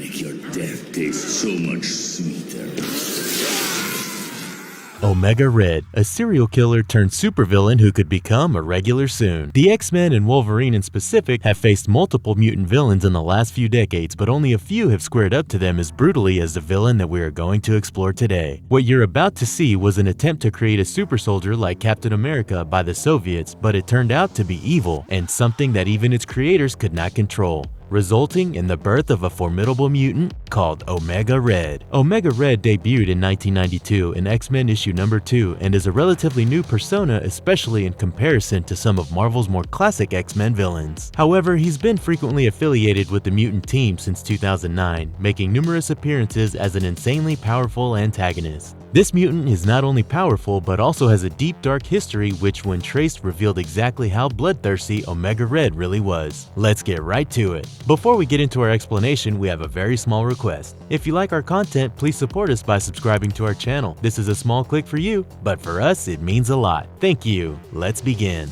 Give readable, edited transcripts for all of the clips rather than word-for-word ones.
make your death taste so much sweeter. Omega Red, a serial killer turned supervillain who could become a regular soon. The X-Men and Wolverine in specific have faced multiple mutant villains in the last few decades, but only a few have squared up to them as brutally as the villain that we are going to explore today. What you're about to see was an attempt to create a super soldier like Captain America by the Soviets, but it turned out to be evil and something that even its creators could not control, resulting in the birth of a formidable mutant called Omega Red. Omega Red debuted in 1992 in X-Men issue number 2 and is a relatively new persona, especially in comparison to some of Marvel's more classic X-Men villains. However, he's been frequently affiliated with the mutant team since 2009, making numerous appearances as an insanely powerful antagonist. This mutant is not only powerful, but also has a deep dark history which when traced revealed exactly how bloodthirsty Omega Red really was. Let's get right to it. Before we get into our explanation, we have a very small request. If you like our content, please support us by subscribing to our channel. This is a small click for you, but for us it means a lot. Thank you. Let's begin.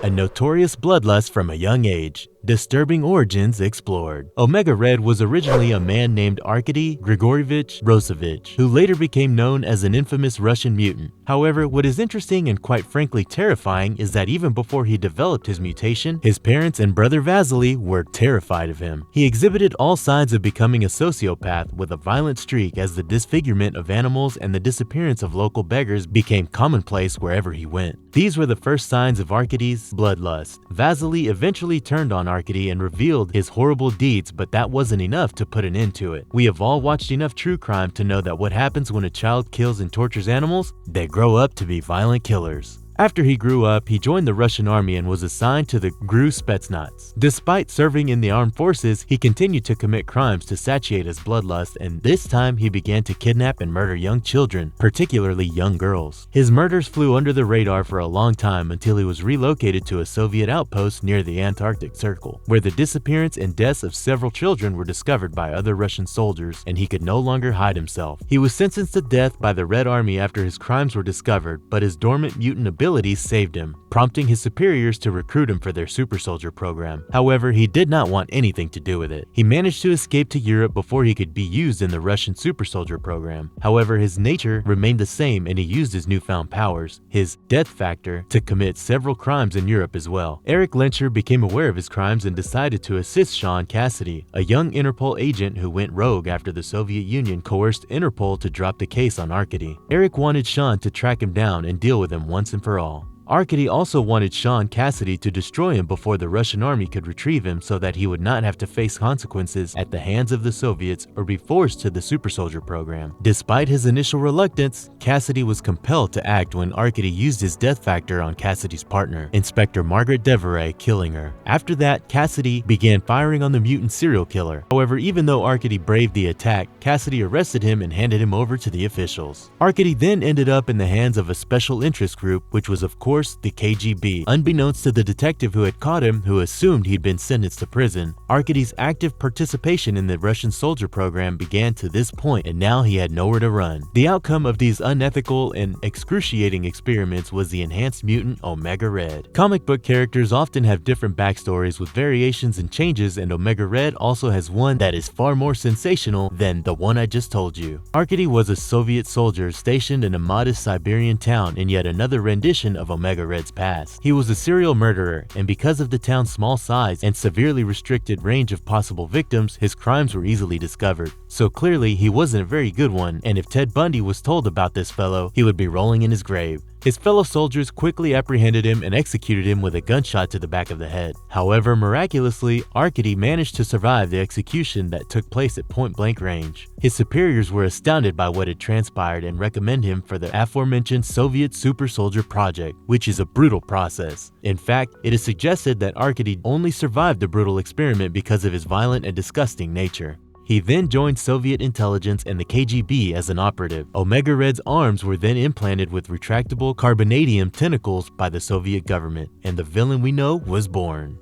A notorious bloodlust from a young age. Disturbing origins explored. Omega Red was originally a man named Arkady Grigorievich Rosevich, who later became known as an infamous Russian mutant. However, what is interesting and quite frankly terrifying is that even before he developed his mutation, his parents and brother Vasily were terrified of him. He exhibited all signs of becoming a sociopath with a violent streak as the disfigurement of animals and the disappearance of local beggars became commonplace wherever he went. These were the first signs of Arkady's bloodlust. Vasily eventually turned on Arkady and revealed his horrible deeds, but that wasn't enough to put an end to it. We have all watched enough true crime to know that what happens when a child kills and tortures animals? They grow up to be violent killers. After he grew up, he joined the Russian army and was assigned to the GRU Spetsnaz. Despite serving in the armed forces, he continued to commit crimes to satiate his bloodlust, and this time he began to kidnap and murder young children, particularly young girls. His murders flew under the radar for a long time until he was relocated to a Soviet outpost near the Antarctic Circle, where the disappearance and deaths of several children were discovered by other Russian soldiers, and he could no longer hide himself. He was sentenced to death by the Red Army after his crimes were discovered, but his dormant mutant abilities saved him, prompting his superiors to recruit him for their super soldier program. However, he did not want anything to do with it. He managed to escape to Europe before he could be used in the Russian super soldier program. However, his nature remained the same and he used his newfound powers, his death factor, to commit several crimes in Europe as well. Eric Lencher became aware of his crimes and decided to assist Sean Cassidy, a young Interpol agent who went rogue after the Soviet Union coerced Interpol to drop the case on Arkady. Eric wanted Sean to track him down and deal with him once and for all. Arkady also wanted Sean Cassidy to destroy him before the Russian army could retrieve him so that he would not have to face consequences at the hands of the Soviets or be forced to the super soldier program. Despite his initial reluctance, Cassidy was compelled to act when Arkady used his death factor on Cassidy's partner, Inspector Margaret Deveray, killing her. After that, Cassidy began firing on the mutant serial killer. However, even though Arkady braved the attack, Cassidy arrested him and handed him over to the officials. Arkady then ended up in the hands of a special interest group, which was of course the KGB. Unbeknownst to the detective who had caught him, who assumed he'd been sentenced to prison, Arkady's active participation in the Russian soldier program began to this point, and now he had nowhere to run. The outcome of these unethical and excruciating experiments was the enhanced mutant Omega Red. Comic book characters often have different backstories with variations and changes, and Omega Red also has one that is far more sensational than the one I just told you. Arkady was a Soviet soldier stationed in a modest Siberian town in yet another rendition of Omega Red's past. He was a serial murderer, and because of the town's small size and severely restricted range of possible victims, his crimes were easily discovered. So clearly he wasn't a very good one, and if Ted Bundy was told about this fellow, he would be rolling in his grave. His fellow soldiers quickly apprehended him and executed him with a gunshot to the back of the head. However, miraculously, Arkady managed to survive the execution that took place at point-blank range. His superiors were astounded by what had transpired and recommend him for the aforementioned Soviet super soldier project, which is a brutal process. In fact, it is suggested that Arkady only survived the brutal experiment because of his violent and disgusting nature. He then joined Soviet intelligence and the KGB as an operative. Omega Red's arms were then implanted with retractable carbonadium tentacles by the Soviet government, and the villain we know was born.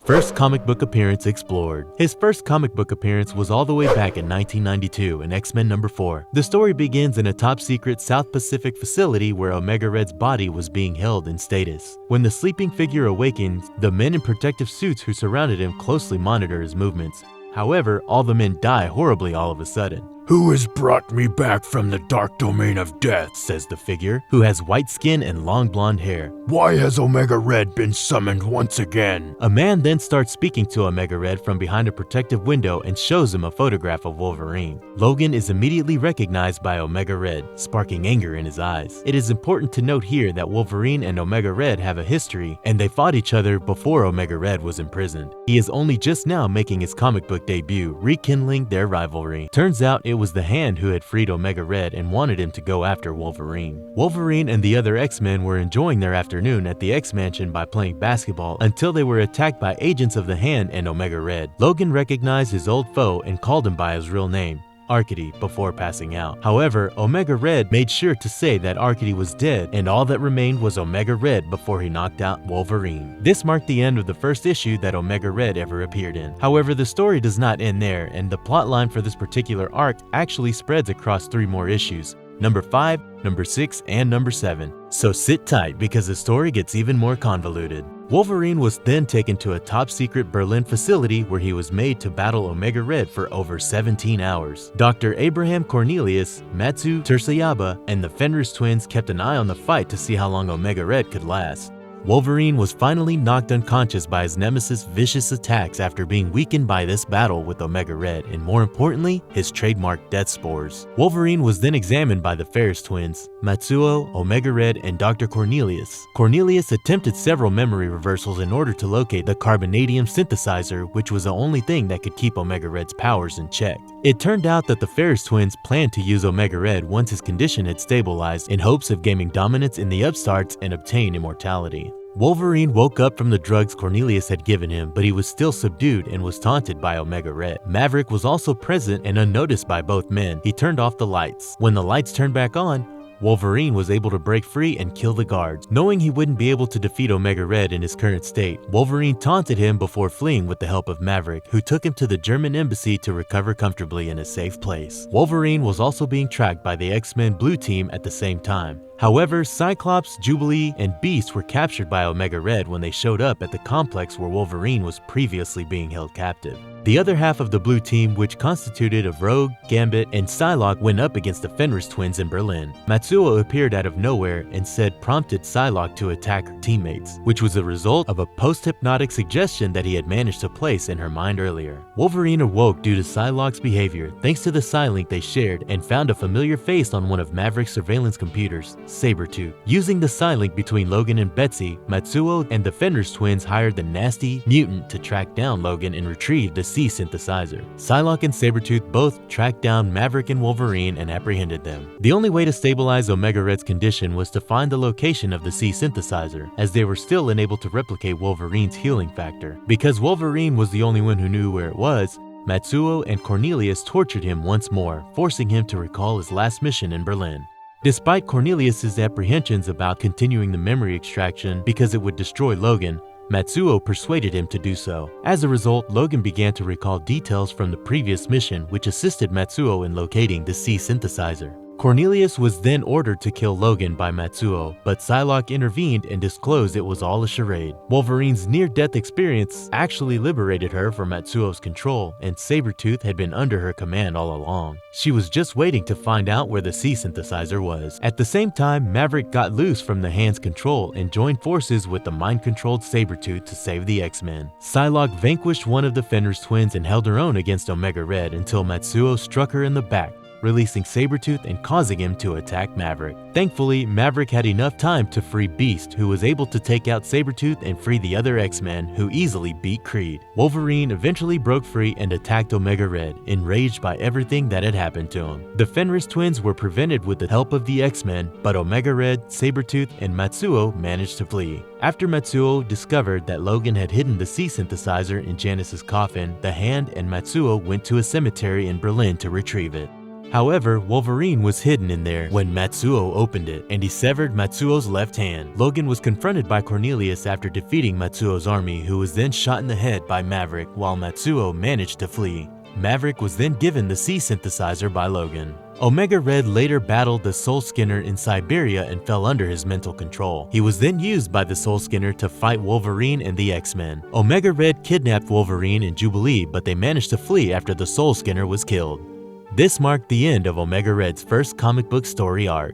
First comic book appearance explored. His first comic book appearance was all the way back in 1992 in X-Men #4. The story begins in a top-secret South Pacific facility where Omega Red's body was being held in stasis. When the sleeping figure awakens, the men in protective suits who surrounded him closely monitor his movements. However, all the men die horribly all of a sudden. "Who has brought me back from the dark domain of death?" says the figure, who has white skin and long blonde hair. "Why has Omega Red been summoned once again?" A man then starts speaking to Omega Red from behind a protective window and shows him a photograph of Wolverine. Logan is immediately recognized by Omega Red, sparking anger in his eyes. It is important to note here that Wolverine and Omega Red have a history, and they fought each other before Omega Red was imprisoned. He is only just now making his comic book debut, rekindling their rivalry. Turns out it was the Hand who had freed Omega Red and wanted him to go after Wolverine. Wolverine and the other X-Men were enjoying their afternoon at the X-Mansion by playing basketball until they were attacked by agents of the Hand and Omega Red. Logan recognized his old foe and called him by his real name, Arcady, before passing out. However, Omega Red made sure to say that Arcady was dead and all that remained was Omega Red before he knocked out Wolverine. This marked the end of the first issue that Omega Red ever appeared in. However, the story does not end there, and the plotline for this particular arc actually spreads across 3 more issues. Number 5, number 6, and number 7. So sit tight because the story gets even more convoluted. Wolverine was then taken to a top-secret Berlin facility where he was made to battle Omega Red for over 17 hours. Dr. Abraham Cornelius, Matsu Tersayaba, and the Fenris twins kept an eye on the fight to see how long Omega Red could last. Wolverine was finally knocked unconscious by his nemesis' vicious attacks after being weakened by this battle with Omega Red and, more importantly, his trademark death spores. Wolverine was then examined by the Ferris twins, Matsuo, Omega Red, and Dr. Cornelius. Cornelius attempted several memory reversals in order to locate the carbonadium synthesizer, which was the only thing that could keep Omega Red's powers in check. It turned out that the Ferris twins planned to use Omega Red once his condition had stabilized in hopes of gaining dominance in the upstarts and obtain immortality. Wolverine woke up from the drugs Cornelius had given him, but he was still subdued and was taunted by Omega Red. Maverick was also present and unnoticed by both men. He turned off the lights. When the lights turned back on, Wolverine was able to break free and kill the guards. Knowing he wouldn't be able to defeat Omega Red in his current state, Wolverine taunted him before fleeing with the help of Maverick, who took him to the German embassy to recover comfortably in a safe place. Wolverine was also being tracked by the X-Men Blue Team at the same time. However, Cyclops, Jubilee, and Beast were captured by Omega Red when they showed up at the complex where Wolverine was previously being held captive. The other half of the Blue Team, which constituted of Rogue, Gambit, and Psylocke, went up against the Fenris twins in Berlin. Matsuo appeared out of nowhere and said prompted Psylocke to attack her teammates, which was a result of a post-hypnotic suggestion that he had managed to place in her mind earlier. Wolverine awoke due to Psylocke's behavior thanks to the Psylink they shared and found a familiar face on one of Maverick's surveillance computers, Sabretooth. Using the Psylink between Logan and Betsy, Matsuo and the Fenris twins hired the nasty Mutant to track down Logan and retrieve the C synthesizer. Psylocke and Sabretooth both tracked down Maverick and Wolverine and apprehended them. The only way to stabilize Omega Red's condition was to find the location of the C synthesizer, as they were still unable to replicate Wolverine's healing factor. Because Wolverine was the only one who knew where it was, Matsuo and Cornelius tortured him once more, forcing him to recall his last mission in Berlin. Despite Cornelius's apprehensions about continuing the memory extraction because it would destroy Logan, Matsuo persuaded him to do so. As a result, Logan began to recall details from the previous mission, which assisted Matsuo in locating the C synthesizer. Cornelius was then ordered to kill Logan by Matsuo, but Psylocke intervened and disclosed it was all a charade. Wolverine's near-death experience actually liberated her from Matsuo's control, and Sabretooth had been under her command all along. She was just waiting to find out where the C synthesizer was. At the same time, Maverick got loose from the Hand's control and joined forces with the mind-controlled Sabretooth to save the X-Men. Psylocke vanquished one of the Fenris twins and held her own against Omega Red until Matsuo struck her in the back, releasing Sabretooth and causing him to attack Maverick. Thankfully, Maverick had enough time to free Beast, who was able to take out Sabretooth and free the other X-Men, who easily beat Creed. Wolverine eventually broke free and attacked Omega Red, enraged by everything that had happened to him. The Fenris twins were prevented with the help of the X-Men, but Omega Red, Sabretooth, and Matsuo managed to flee. After Matsuo discovered that Logan had hidden the C synthesizer in Janice's coffin, the Hand and Matsuo went to a cemetery in Berlin to retrieve it. However, Wolverine was hidden in there when Matsuo opened it, and he severed Matsuo's left hand. Logan was confronted by Cornelius after defeating Matsuo's army, who was then shot in the head by Maverick while Matsuo managed to flee. Maverick was then given the C synthesizer by Logan. Omega Red later battled the Soul Skinner in Siberia and fell under his mental control. He was then used by the Soul Skinner to fight Wolverine and the X-Men. Omega Red kidnapped Wolverine and Jubilee, but they managed to flee after the Soul Skinner was killed. This marked the end of Omega Red's first comic book story arc.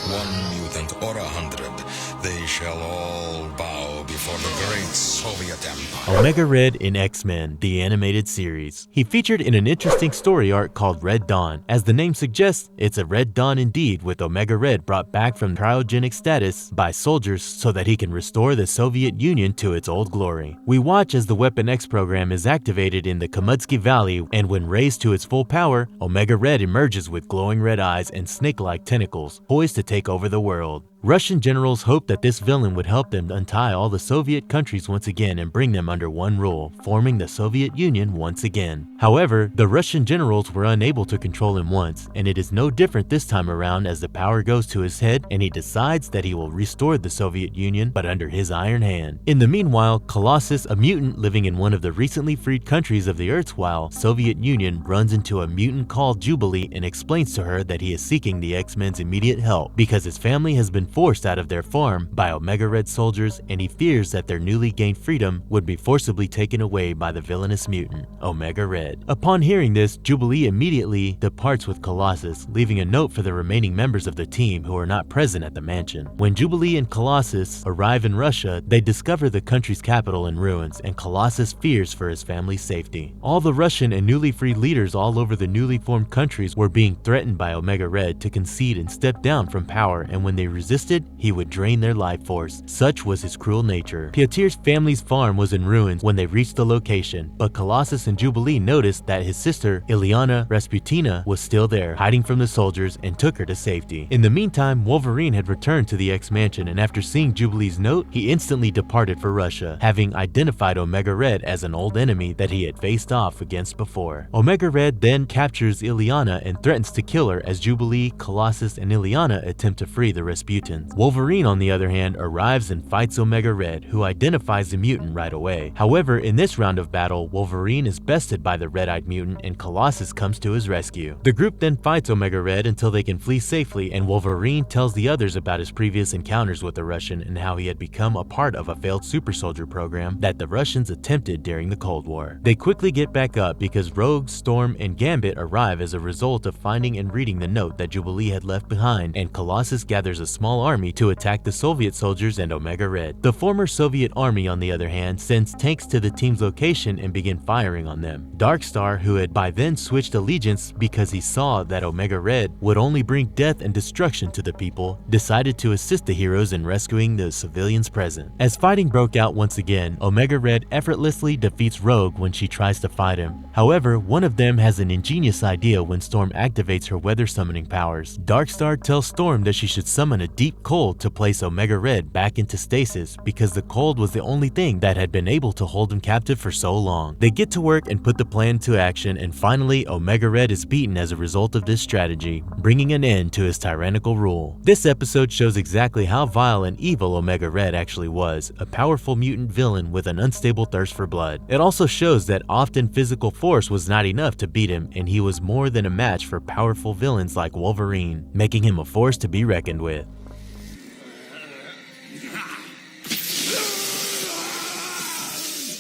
1 mutant or 100, they shall all bow before the great Soviet Empire. Omega Red in X-Men, the animated series. He featured in an interesting story arc called Red Dawn. As the name suggests, it's a Red Dawn indeed, with Omega Red brought back from cryogenic status by soldiers so that he can restore the Soviet Union to its old glory. We watch as the Weapon X program is activated in the Komutsky Valley, and when raised to its full power, Omega Red emerges with glowing red eyes and snake-like tentacles, poised to take over the world. Russian generals hoped that this villain would help them untie all the Soviet countries once again and bring them under one rule, forming the Soviet Union once again. However, the Russian generals were unable to control him once, and it is no different this time around as the power goes to his head and he decides that he will restore the Soviet Union, but under his iron hand. In the meanwhile, Colossus, a mutant living in one of the recently freed countries of the erstwhile Soviet Union, runs into a mutant called Jubilee and explains to her that he is seeking the X-Men's immediate help because his family has been forced out of their farm by Omega Red soldiers, and he fears that their newly gained freedom would be forcibly taken away by the villainous mutant, Omega Red. Upon hearing this, Jubilee immediately departs with Colossus, leaving a note for the remaining members of the team who are not present at the mansion. When Jubilee and Colossus arrive in Russia, they discover the country's capital in ruins, and Colossus fears for his family's safety. All the Russian and newly freed leaders all over the newly formed countries were being threatened by Omega Red to concede and step down from power, and when they resisted, he would drain their life force. Such was his cruel nature. Piotr's family's farm was in ruins when they reached the location, but Colossus and Jubilee noticed that his sister, Ilyana Rasputina, was still there, hiding from the soldiers, and took her to safety. In the meantime, Wolverine had returned to the X-Mansion, and after seeing Jubilee's note, he instantly departed for Russia, having identified Omega Red as an old enemy that he had faced off against before. Omega Red then captures Ilyana and threatens to kill her as Jubilee, Colossus, and Ilyana attempt to free the Rasputins. Wolverine, on the other hand, arrives and fights Omega Red, who identifies the mutant right away. However, in this round of battle, Wolverine is bested by the red-eyed mutant and Colossus comes to his rescue. The group then fights Omega Red until they can flee safely, and Wolverine tells the others about his previous encounters with the Russian and how he had become a part of a failed supersoldier program that the Russians attempted during the Cold War. They quickly get back up because Rogue, Storm, and Gambit arrive as a result of finding and reading the note that Jubilee had left behind, and Colossus gathers a small army to attack the Soviet soldiers and Omega Red. The former Soviet army, on the other hand, sends tanks to the team's location and begin firing on them. Darkstar, who had by then switched allegiance because he saw that Omega Red would only bring death and destruction to the people, decided to assist the heroes in rescuing the civilians present. As fighting broke out once again, Omega Red effortlessly defeats Rogue when she tries to fight him. However, one of them has an ingenious idea when Storm activates her weather summoning powers. Darkstar tells Storm that she should summon a deep cold to place Omega Red back into stasis because the cold was the only thing that had been able to hold him captive for so long. They get to work and put the plan to action, and finally Omega Red is beaten as a result of this strategy, bringing an end to his tyrannical rule. This episode shows exactly how vile and evil Omega Red actually was, a powerful mutant villain with an unstable thirst for blood. It also shows that often physical force was not enough to beat him, and he was more than a match for powerful villains like Wolverine, making him a force to be reckoned with.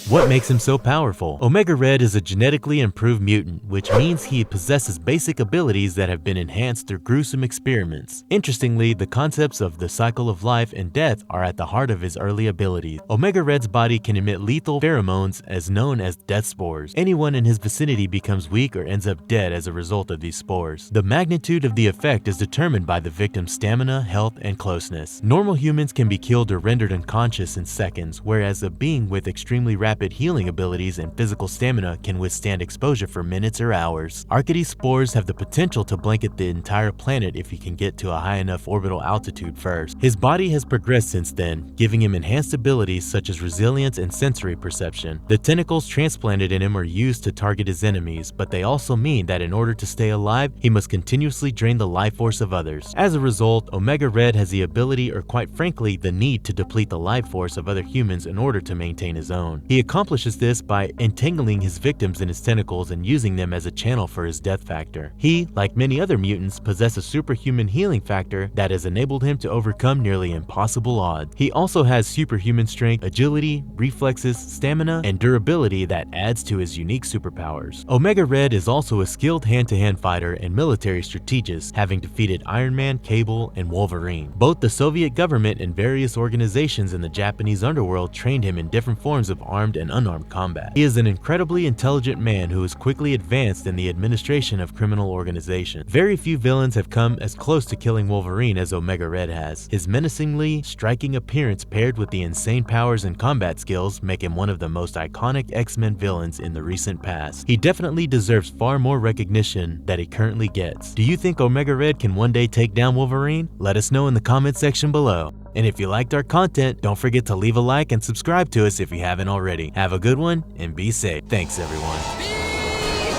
What makes him so powerful? Omega Red is a genetically improved mutant, which means he possesses basic abilities that have been enhanced through gruesome experiments. Interestingly, the concepts of the cycle of life and death are at the heart of his early abilities. Omega Red's body can emit lethal pheromones as known as death spores. Anyone in his vicinity becomes weak or ends up dead as a result of these spores. The magnitude of the effect is determined by the victim's stamina, health, and closeness. Normal humans can be killed or rendered unconscious in seconds, whereas a being with extremely rapid rapid healing abilities and physical stamina can withstand exposure for minutes or hours. Arcady's spores have the potential to blanket the entire planet if he can get to a high enough orbital altitude first. His body has progressed since then, giving him enhanced abilities such as resilience and sensory perception. The tentacles transplanted in him are used to target his enemies, but they also mean that in order to stay alive, he must continuously drain the life force of others. As a result, Omega Red has the ability, or quite frankly, the need to deplete the life force of other humans in order to maintain his own. He accomplishes this by entangling his victims in his tentacles and using them as a channel for his death factor. He, like many other mutants, possesses a superhuman healing factor that has enabled him to overcome nearly impossible odds. He also has superhuman strength, agility, reflexes, stamina, and durability that adds to his unique superpowers. Omega Red is also a skilled hand-to-hand fighter and military strategist, having defeated Iron Man, Cable, and Wolverine. Both the Soviet government and various organizations in the Japanese underworld trained him in different forms of armed and unarmed combat. He is an incredibly intelligent man who has quickly advanced in the administration of criminal organizations. Very few villains have come as close to killing Wolverine as Omega Red has. His menacingly striking appearance paired with the insane powers and combat skills make him one of the most iconic X-Men villains in the recent past. He definitely deserves far more recognition that he currently gets. Do you think Omega Red can one day take down Wolverine? Let us know in the comment section below. And if you liked our content, don't forget to leave a like and subscribe to us if you haven't already. Have a good one and be safe. Thanks everyone. Be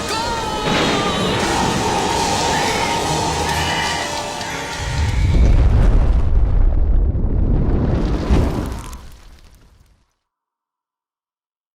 gone!